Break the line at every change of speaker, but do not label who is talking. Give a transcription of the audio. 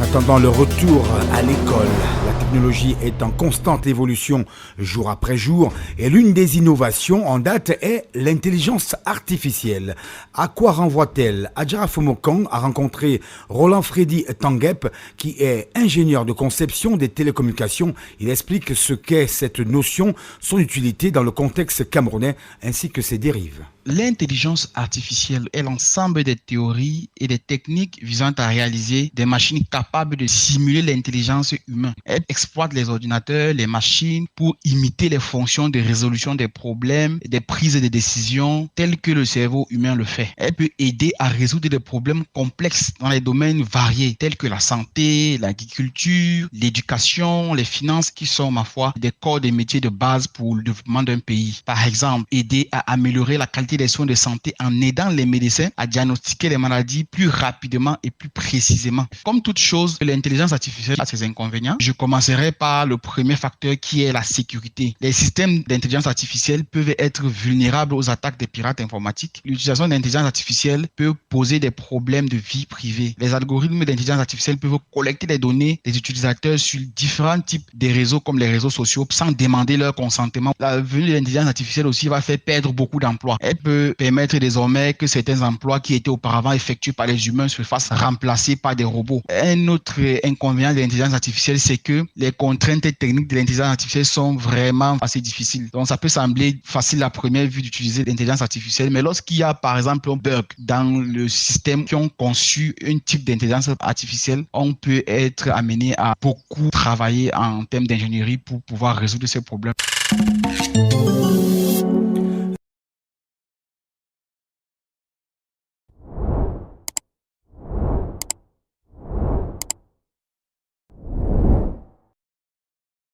attendant le retour à l'école, la technologie est en constante évolution jour après jour et l'une des innovations en date est l'intelligence artificielle. À quoi renvoie-t-elle? Adjara Fomokong a rencontré Roland Freddy Tanguep qui est ingénieur de conception des télécommunications. Il explique ce qu'est cette notion, son utilité dans le contexte camerounais ainsi que ses dérives.
L'intelligence artificielle est l'ensemble des théories et des techniques visant à réaliser des machines capables de simuler l'intelligence humaine. Elle exploite les ordinateurs, les machines pour imiter les fonctions de résolution des problèmes et des prises de décisions telles que le cerveau humain le fait. Elle peut aider à résoudre des problèmes complexes dans les domaines variés tels que la santé, l'agriculture, l'éducation, les finances qui sont, ma foi, des corps des métiers de base pour le développement d'un pays. Par exemple, aider à améliorer la qualité des soins de santé en aidant les médecins à diagnostiquer les maladies plus rapidement et plus précisément. Comme toute chose, l'intelligence artificielle a ses inconvénients. Je commencerai par le premier facteur qui est la sécurité. Les systèmes d'intelligence artificielle peuvent être vulnérables aux attaques des pirates informatiques. L'utilisation d'intelligence artificielle peut poser des problèmes de vie privée. Les algorithmes d'intelligence artificielle peuvent collecter les données des utilisateurs sur différents types de réseaux comme les réseaux sociaux sans demander leur consentement. La venue de l'intelligence artificielle aussi va faire perdre beaucoup d'emplois. Elle peut permettre désormais que certains emplois qui étaient auparavant effectués par les humains se fassent remplacer par des robots. Un autre inconvénient de l'intelligence artificielle, c'est que les contraintes techniques de l'intelligence artificielle sont vraiment assez difficiles. Donc ça peut sembler facile à première vue d'utiliser l'intelligence artificielle, mais lorsqu'il y a par exemple un bug dans le système qui ont conçu un type d'intelligence artificielle, on peut être amené à beaucoup travailler en termes d'ingénierie pour pouvoir résoudre ces problèmes.